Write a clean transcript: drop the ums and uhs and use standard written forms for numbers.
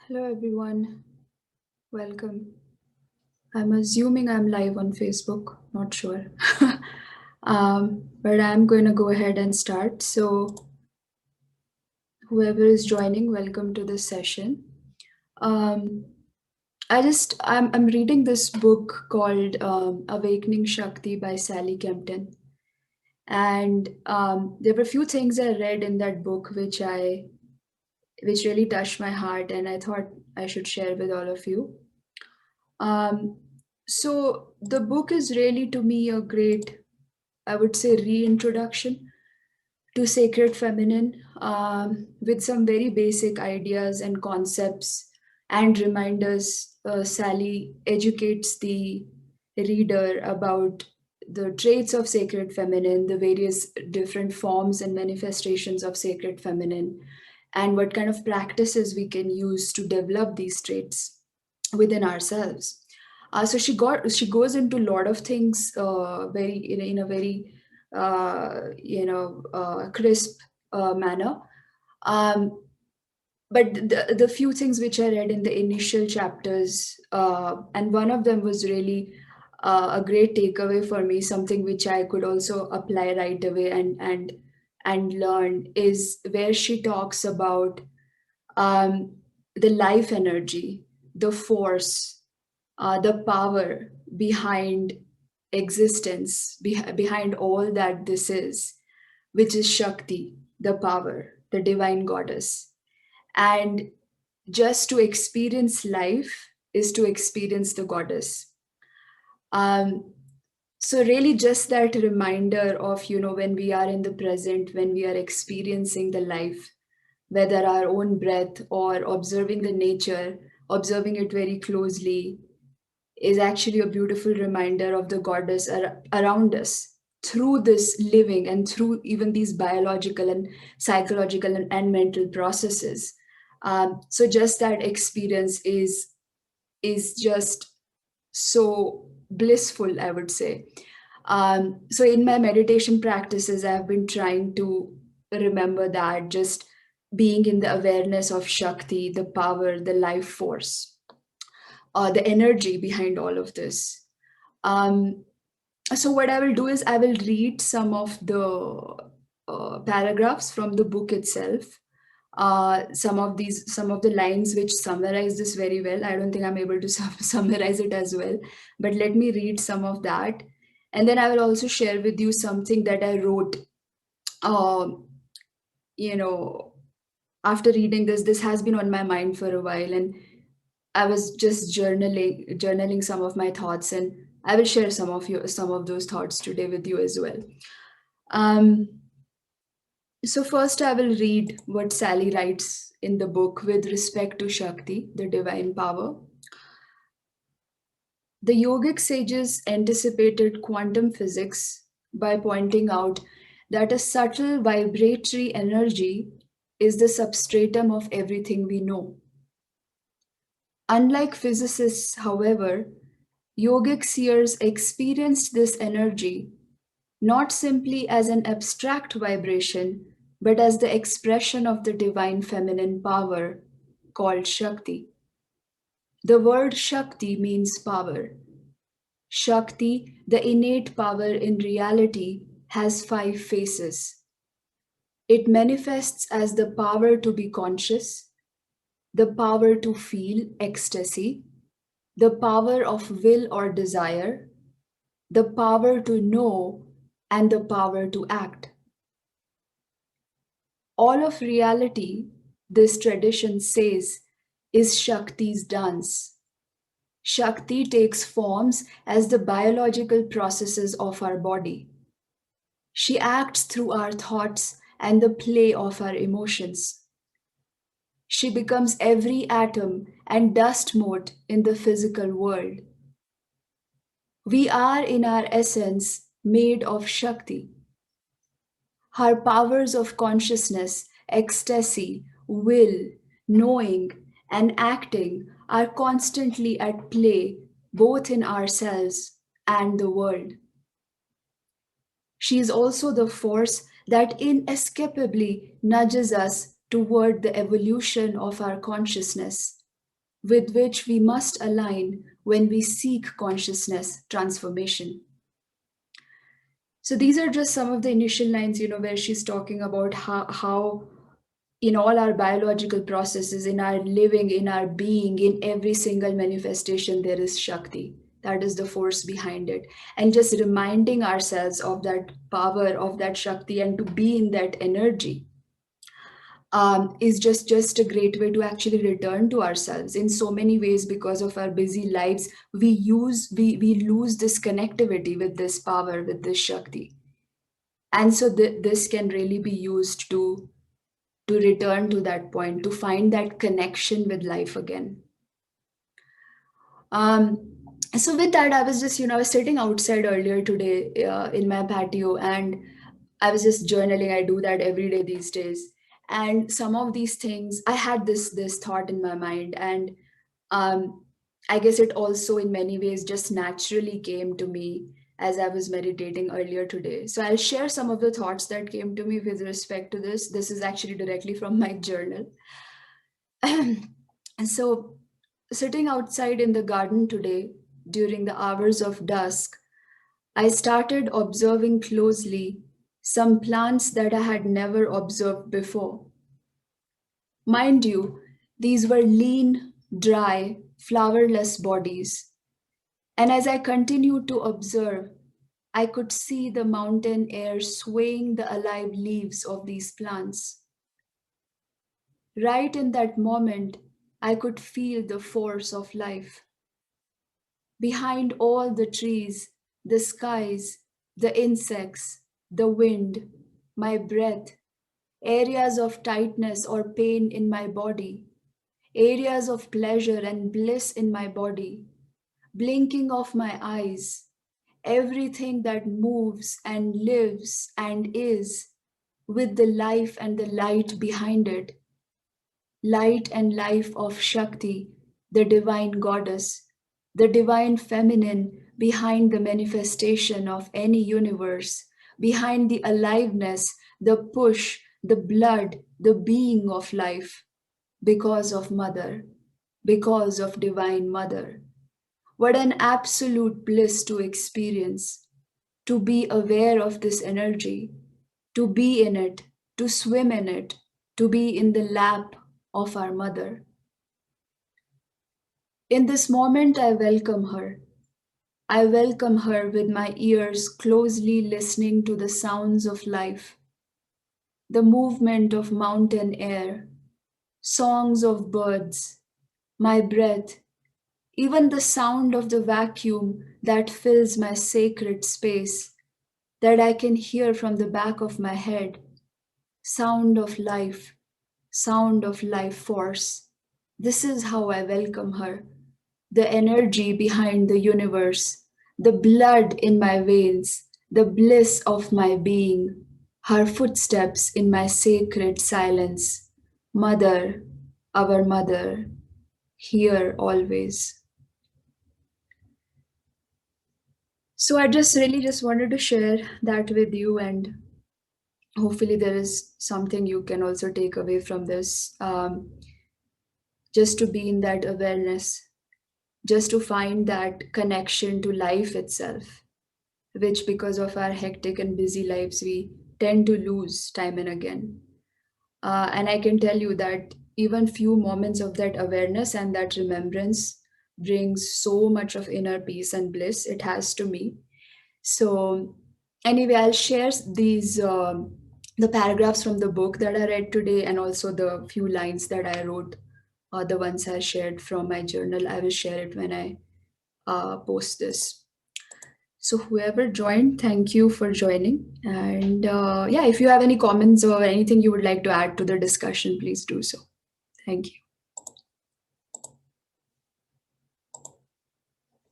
Hello everyone, welcome. I'm assuming I'm live on Facebook, not sure. But I'm going to go ahead and start. So, whoever is joining, welcome to this session. Um, I'm reading this book called Awakening Shakti by Sally Kempton. And there were a few things I read in that book which really touched my heart, and I thought I should share with all of you. Um, so the book is really to me a great, I would say, reintroduction to sacred feminine, with some very basic ideas and concepts and reminders. Sally educates the reader about the traits of sacred feminine, the various different forms and manifestations of sacred feminine, and what kind of practices we can use to develop these traits within ourselves. So she goes into a lot of things, very in a very crisp manner. Um, but the few things which I read in the initial chapters, and one of them was really a great takeaway for me, something which I could also apply right away and learn, is where she talks about um, the life energy, the force, the power behind existence, behind all that this is, which is Shakti, the power, the divine goddess. And just to experience life is to experience the goddess. Um, so really just that reminder of, when we are in the present, when we are experiencing the life, whether our own breath or observing the nature, observing it very closely, is actually a beautiful reminder of the goddess around us through this living and through even these biological and psychological and mental processes. So just that experience is just so blissful, I would say. So in my meditation practices, I've been trying to remember that, just being in the awareness of Shakti, the power, the life force, the energy behind all of this. Um, so what I will do is I will read some of the paragraphs from the book itself. Some of the lines which summarize this very well. I don't think I'm able to summarize it as well, but let me read some of that, and then I will also share with you something that I wrote. Um, you know, After reading this has been on my mind for a while, and I was just journaling some of my thoughts, and I will share some of those thoughts today with you as well. Um, so first, I will read what Sally writes in the book with respect to Shakti, the divine power. The yogic sages anticipated quantum physics by pointing out that a subtle vibratory energy is the substratum of everything we know. Unlike physicists, however, yogic seers experienced this energy not simply as an abstract vibration, but as the expression of the divine feminine power called Shakti. The word Shakti means power. Shakti, the innate power in reality, has 5 faces. It manifests as the power to be conscious, the power to feel ecstasy, the power of will or desire, the power to know, and the power to act. All of reality, this tradition says, is Shakti's dance. Shakti takes forms as the biological processes of our body. She acts through our thoughts and the play of our emotions. She becomes every atom and dust mote in the physical world. We are, in our essence, made of Shakti. Her powers of consciousness, ecstasy, will, knowing, and acting are constantly at play both in ourselves and the world. She is also the force that inescapably nudges us toward the evolution of our consciousness. with which we must align when we seek consciousness transformation. So these are just some of the initial lines, where she's talking about how in all our biological processes, in our living, in our being, in every single manifestation, there is Shakti. That is the force behind it. And just reminding ourselves of that power, of that Shakti, and to be in that energy is just a great way to actually return to ourselves in so many ways. Because of our busy lives, we lose this connectivity with this power, with this Shakti. And so this can really be used to return to that point, to find that connection with life again. So with that, I was just, I was sitting outside earlier today in my patio, and I was just journaling. I do that every day these days. And some of these things, I had this thought in my mind, and um, I guess it also in many ways just naturally came to me as I was meditating earlier today. So I'll share some of the thoughts that came to me with respect to this. This is actually directly from my journal. And so, sitting outside in the garden today during the hours of dusk, I started observing closely some plants that I had never observed before. Mind you, these were lean, dry, flowerless bodies. And as I continued to observe, I could see the mountain air swaying the alive leaves of these plants. Right in that moment, I could feel the force of life. Behind all the trees, the skies, the insects, the wind, my breath, areas of tightness or pain in my body, areas of pleasure and bliss in my body, blinking of my eyes, everything that moves and lives and is with the life and the light behind it. Light and life of Shakti, the divine goddess, the divine feminine behind the manifestation of any universe, behind the aliveness, the push, the blood, the being of life, because of Mother, because of Divine Mother. What an absolute bliss to experience, to be aware of this energy, to be in it, to swim in it, to be in the lap of our Mother. In this moment, I welcome her. I welcome her with my ears closely listening to the sounds of life, the movement of mountain air, songs of birds, my breath, even the sound of the vacuum that fills my sacred space, that I can hear from the back of my head, sound of life force. This is how I welcome her, the energy behind the universe, the blood in my veins, the bliss of my being, her footsteps in my sacred silence. Mother, our Mother, here always. So I just really just wanted to share that with you, and hopefully there is something you can also take away from this. Just to be in that awareness, just to find that connection to life itself, which because of our hectic and busy lives, we tend to lose time and again. And I can tell you that even few moments of that awareness and that remembrance brings so much of inner peace and bliss. It has to me. So anyway, I'll share these the paragraphs from the book that I read today, and also the few lines that I wrote, the ones I shared from my journal. I will share it when I post this. So whoever joined, thank you for joining. And yeah, if you have any comments or anything you would like to add to the discussion, please do so. Thank you.